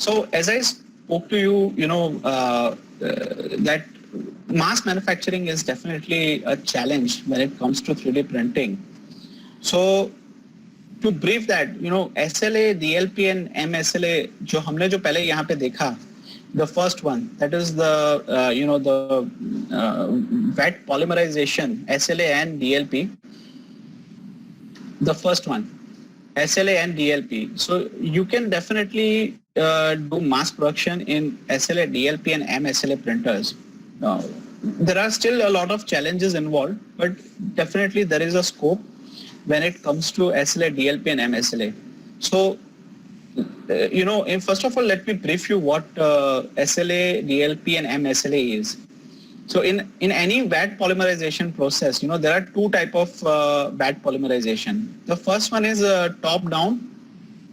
So as I spoke to you, that mass manufacturing is definitely a challenge when it comes to 3D printing. So to brief that, SLA, DLP and MSLA जो हमने जो पहले यहाँ पे देखा, the first one, that is the wet polymerization, SLA and DLP. The first one, SLA and DLP. So you can definitely do mass production in SLA, DLP and MSLA printers. There are still a lot of challenges involved, but definitely there is a scope when it comes to SLA, DLP and MSLA. So, first of all, let me brief you what SLA, DLP and MSLA is. So in any wet polymerization process, there are two type of wet polymerization. The first one is top down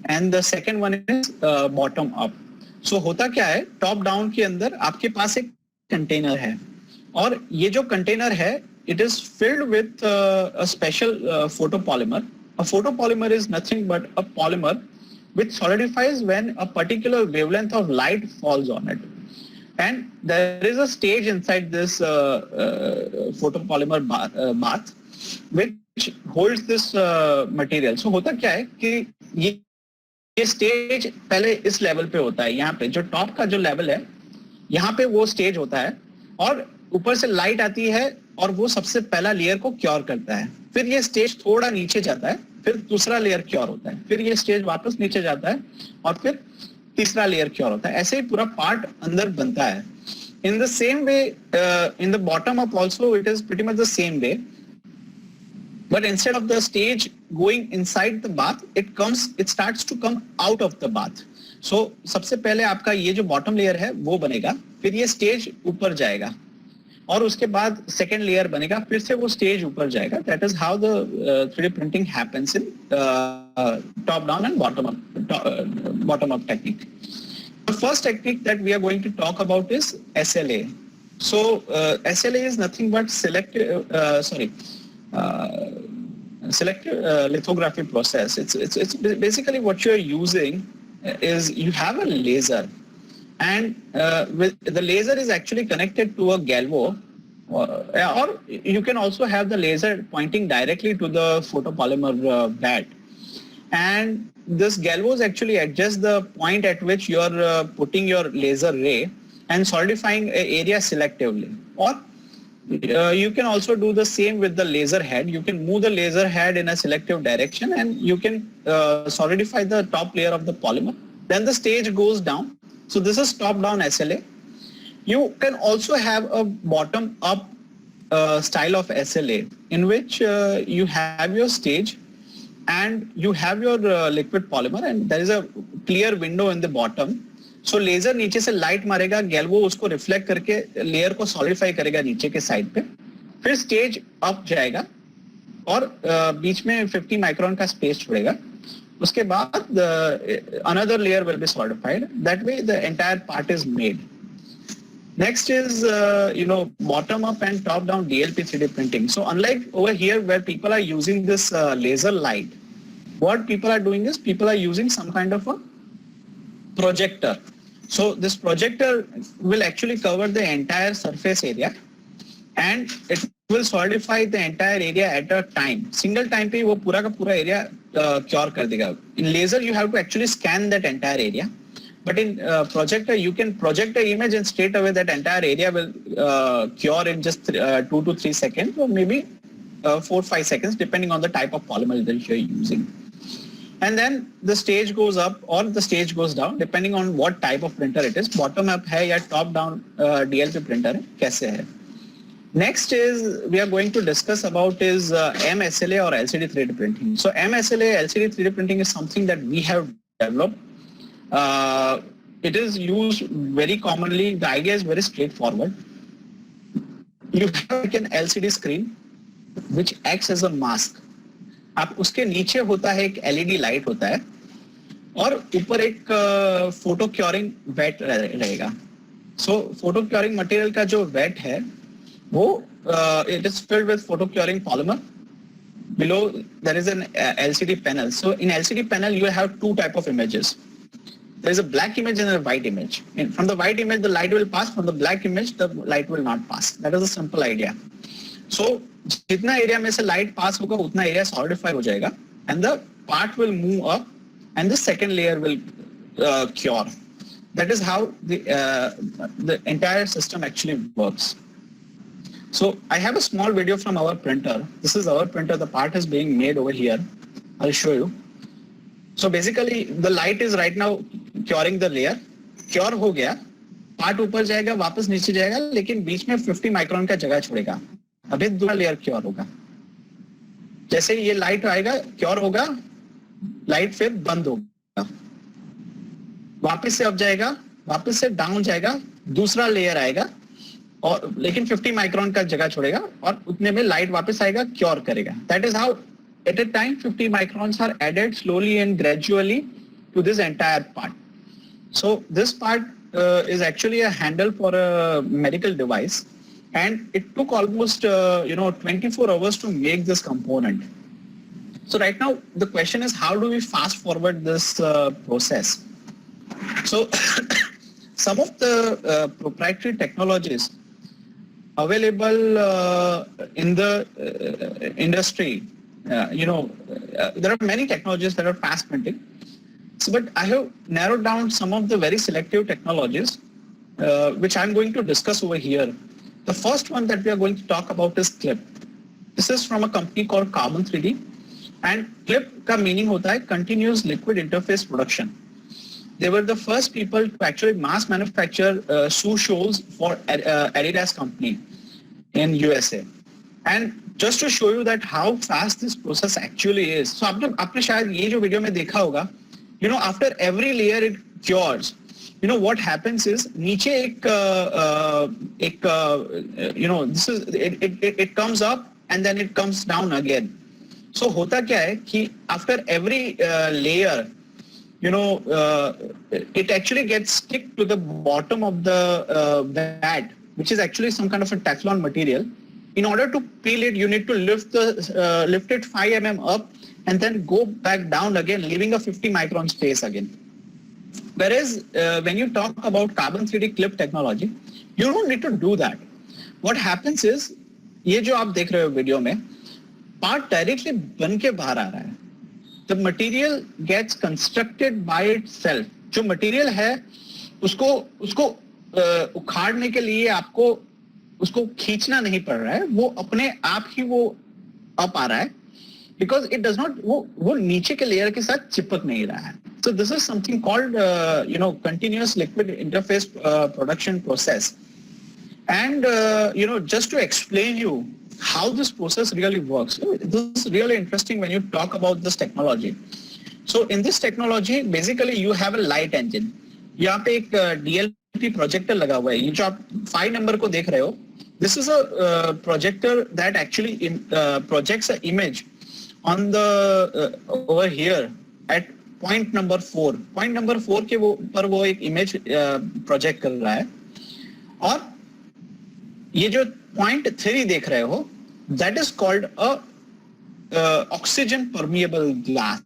and the second one is bottom up. So होता क्या है, top down के अंदर आपके पास एक container है और ये जो container है, it is filled with a special photopolymer. A photopolymer is nothing but a polymer which solidifies when a particular wavelength of light falls on it. And there is a stage inside this photopolymer bath which holds this material. So होता क्या है कि ये stage पहले इस level पे होता है, यहाँ पे जो टॉप का जो लेवल है, यहाँ पे वो स्टेज होता है और ऊपर से लाइट आती है और वो सबसे पहला लेयर को क्योर करता है. फिर ये स्टेज थोड़ा नीचे जाता है, फिर दूसरा लेयर क्योर होता है, फिर ये स्टेज वापस नीचे जाता है और फिर तीसरा लेयर क्योर होता है. ऐसे ही पूरा पार्ट अंदर बनता है. In the same way in the bottom up also it is pretty much the same way, but instead of the stage going inside the bath, it starts to come out of the bath. So सबसे पहले आपका ये जो bottom layer है वो बनेगा, फिर ये stage ऊपर जाएगा और उसके बाद second layer बनेगा, फिर से वो stage ऊपर जाएगा. That is how the 3D printing happens in top down and bottom up technique. The first technique that we are going to talk about is SLA. So SLA is nothing but selective lithography process. It's basically what you're using is you have a laser, and the laser is actually connected to a galvo, or you can also have the laser pointing directly to the photopolymer bed, and this galvos actually adjusts the point at which you're putting your laser ray and solidifying an area selectively. Or you can also do the same with the laser head. You can move the laser head in a selective direction and you can solidify the top layer of the polymer. Then the stage goes down. So this is top down SLA. You can also have a bottom up style of SLA in which you have your stage and you have your liquid polymer and there is a clear window in the bottom. So laser नीचे से light मारेगा, galvo उसको reflect करके layer को solidify करेगा नीचे के side पे, फिर स्टेज अप जाएगा और बीच में 50 माइक्रोन का स्पेस छोड़ेगा. उसके बाद another layer will be solidified. That way the entire part is made. Next is bottom up and top down DLP 3D printing. So unlike over here where people are using this laser light, what people are doing is people are using some kind of a projector. So this projector will actually cover the entire surface area and it will solidify the entire area at a time. Single time पे वो पूरा का पूरा area cure कर देगा. In laser you have to actually scan that entire area, but in projector you can project the image and straight away that entire area will cure in just 2 to 3 seconds or maybe 4-5 seconds depending on the type of polymer that you're using. And then the stage goes up or the stage goes down depending on what type of printer it is. Bottom up है या top down DLP printer है, कैसे है. Next is we are going to discuss about is MSLA or LCD 3D printing. So MSLA LCD 3D printing is something that we have developed. It is used very commonly. The idea is very straightforward. You have like an LCD screen which acts as a mask. आप उसके नीचे होता है एक LED light होता है और ऊपर एक फोटो क्योरिंग वेट रहेगा. सो फोटो क्योरिंग मटेरियल का जो वेट है वो it is filled with photo curing polymer. Below there is an LCD panel. So in LCD panel you have two type of images. there is a black image and a white image. And from the white image, the light will pass. From the black image, the light will not pass. That is a simple idea. So, जितना area में से light pass होगा, उतना area solidify हो जाएगा, and the part will move up, and the second layer will cure. That is how the entire system actually works. So I have a small video from our printer. This is our printer. The part is being made over here. I'll show you. So basically the light is right now curing the layer. Cure हो गया. Part ऊपर जाएगा, वापस नीचे जाएगा, लेकिन बीच में 50 micron का जगह छोड़ेगा. अभी दूसरा लेयर क्योर होगा. जैसे ये लाइट आएगा, क्योर होगा, लाइट फिर बंद होगा. वापस से अप जाएगा, वापस से डाउन जाएगा, दूसरा लेयर आएगा, और लेकिन 50 माइक्रोन का जगह छोड़ेगा, और उतने में लाइट वापस आएगा, क्योर करेगा. That is how at a time 50 microns are added slowly and gradually to this entire part. So this part is actually a handle for a medical device, and it took almost 24 hours to make this component. So right now the question is, how do we fast forward this process? So some of the proprietary technologies available in the industry, there are many technologies that are fast printing. So, but I have narrowed down some of the very selective technologies, which I'm going to discuss over here. The first one that we are going to talk about is CLIP. This is from a company called Carbon 3D, and CLIP का meaning होता है Continuous Liquid Interface Production. They were the first people to actually mass manufacture shoe soles for Adidas company in USA. And just to show you that how fast this process actually is. So आपने शायद ये जो video में देखा होगा, after every layer it cures, what happens is नीचे this is it comes up and then it comes down again. So होता क्या है कि after every layer, it actually gets stick to the bottom of the bat, which is actually some kind of a Teflon material. In order to peel it, you need to lift it 5 mm up and then go back down again, leaving a 50 micron space again. Whereas when you talk about Carbon 3D clip technology, you don't need to do that. What happens is, ये जो आप देख रहे हो video में, part directly बन के बाहर आ रहा है. The material gets constructed by itself. जो material है, उसको उखाड़ने के लिए आपको उसको खींचना नहीं पड़ रहा है, वो अपने आप ही वो अप आ रहा है, because it does not, वो नीचे के लेयर के साथ चिपक नहीं रहा है. So this is something called continuous liquid interface production process. And just to explain you how this process really works, this is really interesting when you talk about this technology. So in this technology, basically you have a light engine. यहाँ पे एक DLP projector लगा हुआ है. ये जो आप 5 number को देख रहे हो, this is a projector that actually projects an image on the over here at point number 4. Point number 4 के पर वो एक image project कर रहा है. और ये जो point 3 देख रहे हो, that is called a oxygen permeable glass.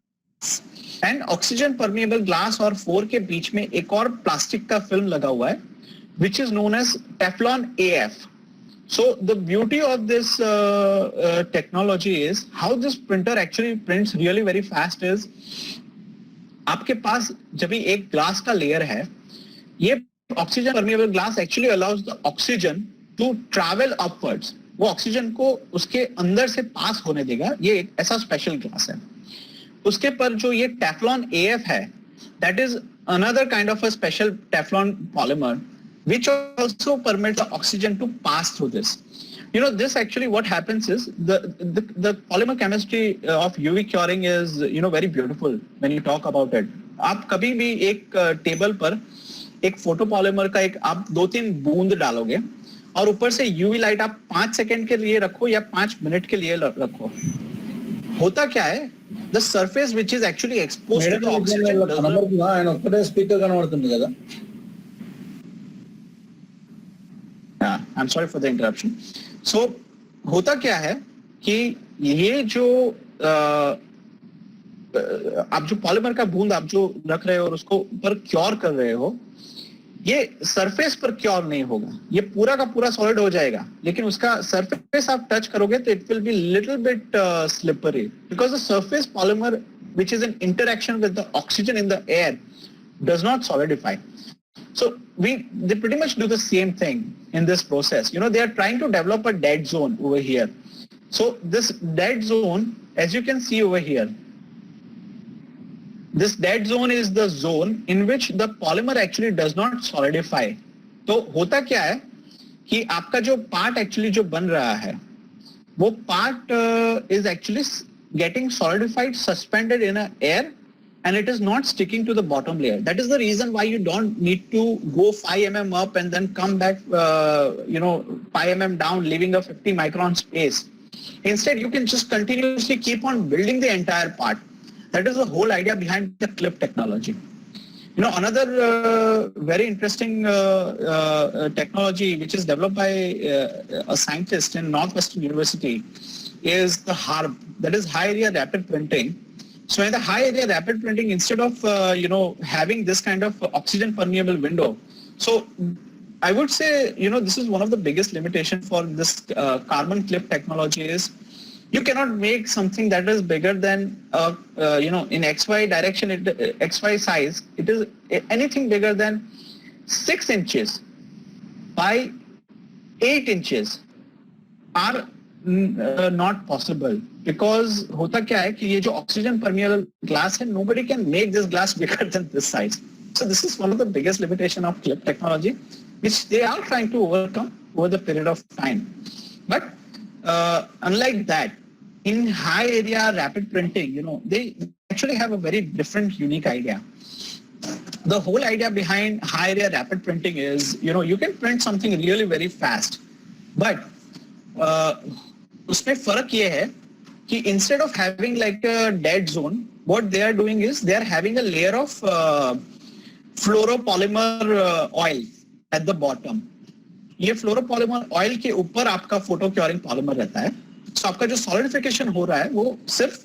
And oxygen permeable glass और 4 के बीच में एक और प्लास्टिक का फिल्म लगा हुआ है, which is known as Teflon AF. So the beauty of this technology is how this printer actually prints really very fast is, आपके पास जब भी एक ग्लास का लेयर है, ये oxygen permeable glass actually allows the oxygen to travel upwards. वो oxygen को उसके अंदर से पास होने देगा. ये एक ऐसा स्पेशल ग्लास है. उसके पर जो ये Teflon AF है, that is another kind of a special Teflon polymer which also permits the oxygen to pass through this. This actually what happens is the polymer chemistry of UV curing is very beautiful when you talk about it. आप कभी भी एक table पर एक photopolymer का आप 2-3 बूंद डालोगे और ऊपर से यूवी लाइट आप 5 सेकंड के लिए रखो या 5 मिनट के लिए रखो, होता क्या है, the surface which is actually exposed to the oxygen speaker కనబడుతుంది కదా. I'm sorry for the interruption. So होता क्या है कि ये जो आप जो पॉलीमर का बूंद आप जो रख रहे हो और उसको ऊपर क्योर कर रहे हो, ये सरफेस पर क्योर नहीं होगा, ये पूरा का पूरा सॉलिड हो जाएगा, लेकिन उसका सरफेस आप टच करोगे तो it will be little bit slippery because the surface polymer which is in interaction with the oxygen in the air does not solidify. So they pretty much do the same thing in this process. You know, they are trying to develop a dead zone over here. So this dead zone, as you can see over here, this dead zone is the zone in which the polymer actually does not solidify. तो होता क्या है कि आपका जो part actually जो बन रहा है वो part is actually getting solidified, suspended in a air, and it is not sticking to the bottom layer. That is the reason why you don't need to go 5 mm up and then come back 5 mm down, leaving a 50 micron space. Instead, you can just continuously keep on building the entire part. That is the whole idea behind the clip technology. You know, another very interesting technology which is developed by a scientist in Northwestern University is the HARP, that is high area rapid printing. So in the high area rapid printing, instead of having this kind of oxygen permeable window, so I would say, this is one of the biggest limitation for this carbon clip technology is you cannot make something that is bigger than in XY direction, XY size, it is anything bigger than 6 inches by 8 inches are not possible, because होता क्या है कि ये जो oxygen permeable glass है, nobody can make this glass bigger than this size. So this is one of the biggest limitation of clip technology, which they are trying to overcome over the period of time. But unlike that, in high area rapid printing, they actually have a very different, unique idea. The whole idea behind high area rapid printing is, you can print something really very fast, but उसमें फर्क ये है कि instead of having like a dead zone, what they are doing is they are having a layer of fluoropolymer oil at the bottom. ये fluoropolymer oil के ऊपर आपका photo curing polymer रहता है. So आपका जो solidification हो रहा है वो सिर्फ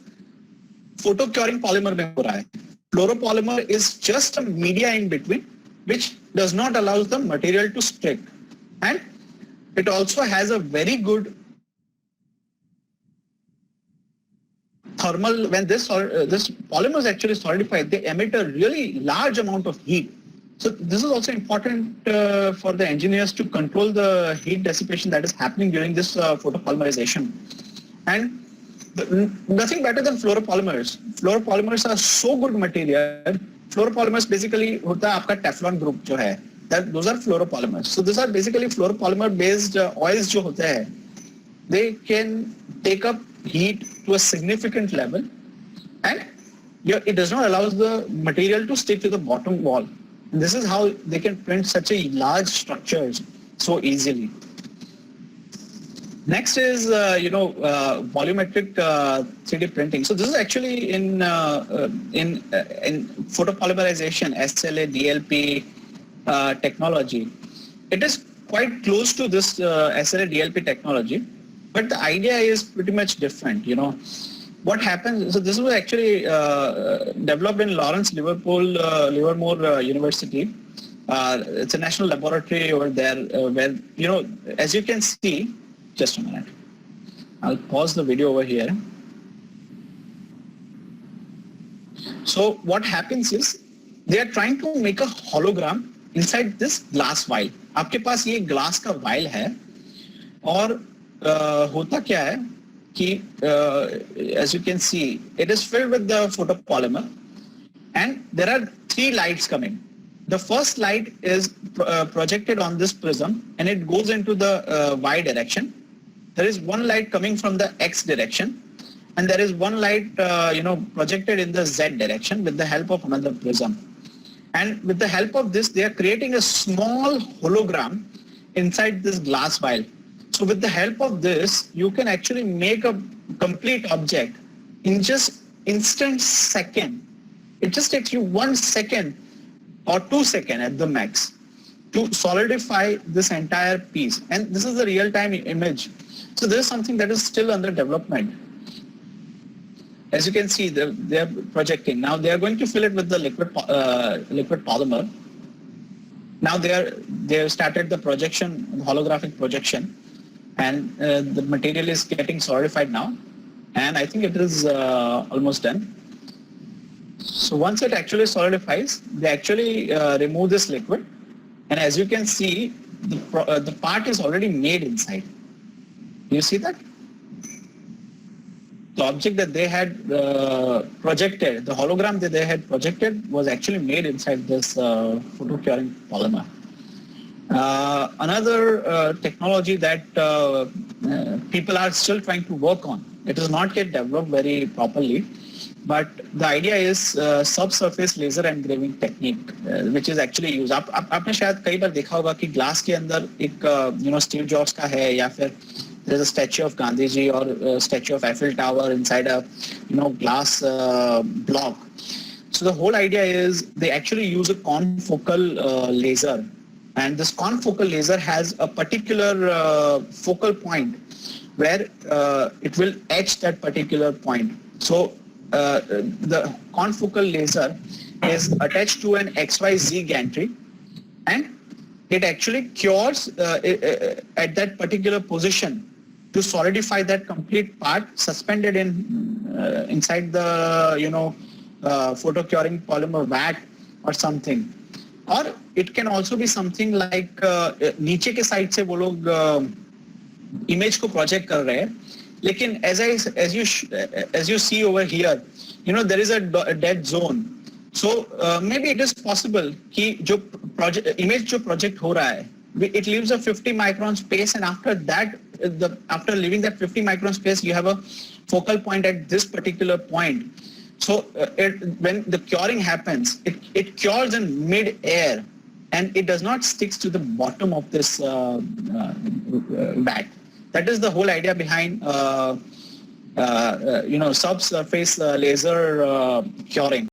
photo curing polymer में हो रहा है. Fluoropolymer is just a media in between which does not allow the material to stick, and it also has a very good thermal. When this polymer is actually solidified, they emit a really large amount of heat. So this is also important for the engineers to control the heat dissipation that is happening during this photopolymerization. And nothing better than fluoropolymers. Fluoropolymers are so good material. Fluoropolymers basically होता है आपका Teflon group जो है. Those are fluoropolymers. So these are basically fluoropolymer based oils जो होते हैं. They can take up heat to a significant level, and it does not allow the material to stick to the bottom wall. And this is how they can print such a large structures so easily. Next is volumetric 3D printing. So this is actually in photopolymerization, SLA, DLP technology. It is quite close to this SLA DLP technology, but the idea is pretty much different. What happens, so this was actually developed in Lawrence Livermore University. It's a national laboratory over there where, as you can see, just a minute, I'll pause the video over here. So what happens is they are trying to make a hologram inside this glass vial. आपके पास ये glass का vial है, और होता क्या है कि as you can see, it is filled with the photopolymer, and there are 3 lights coming. The first light is projected on this prism, and it goes into the Y direction. There is one light coming from the X direction, and there is one light projected in the Z direction with the help of another prism. And with the help of this, they are creating a small hologram inside this glass vial. So with the help of this, you can actually make a complete object in just instant second. It just takes you 1 second or 2 seconds at the max to solidify this entire piece. And this is a real-time image. So this is something that is still under development. as you can see, they're projecting. Now they are going to fill it with the liquid polymer. Now they have started the projection, holographic projection, and the material is getting solidified now. And I think it is almost done. So once it actually solidifies, they actually remove this liquid, and as you can see, the part is already made inside. Do you see that? The object that they had projected, the hologram that they had projected, was actually made inside this photocuring polymer. Another technology that people are still trying to work on, it is not yet developed very properly, but the idea is subsurface laser engraving technique, which is actually used. आपने शायद कई बार देखा होगा कि glass के अंदर एक Steve jobs का है, या फिर there's a statue of Gandhi ji or a statue of Eiffel Tower inside a glass block. So the whole idea is they actually use a confocal laser, and this confocal laser has a particular focal point where it will etch that particular point. So the confocal laser is attached to an XYZ gantry, and it actually cures at that particular position to solidify that complete part suspended inside the photocuring polymer vat or something. Or it can also be something like नीचे के side से वो लोग image को project कर रहे हैं, लेकिन as you see over here, there is a dead zone. So maybe it is possible कि जो image जो project हो रहा है, it leaves a 50 micron space, and after that, after leaving that 50 micron space, you have a focal point at this particular point. So when the curing happens, it cures in mid-air, and it does not stick to the bottom of this vat. That is the whole idea behind subsurface laser curing.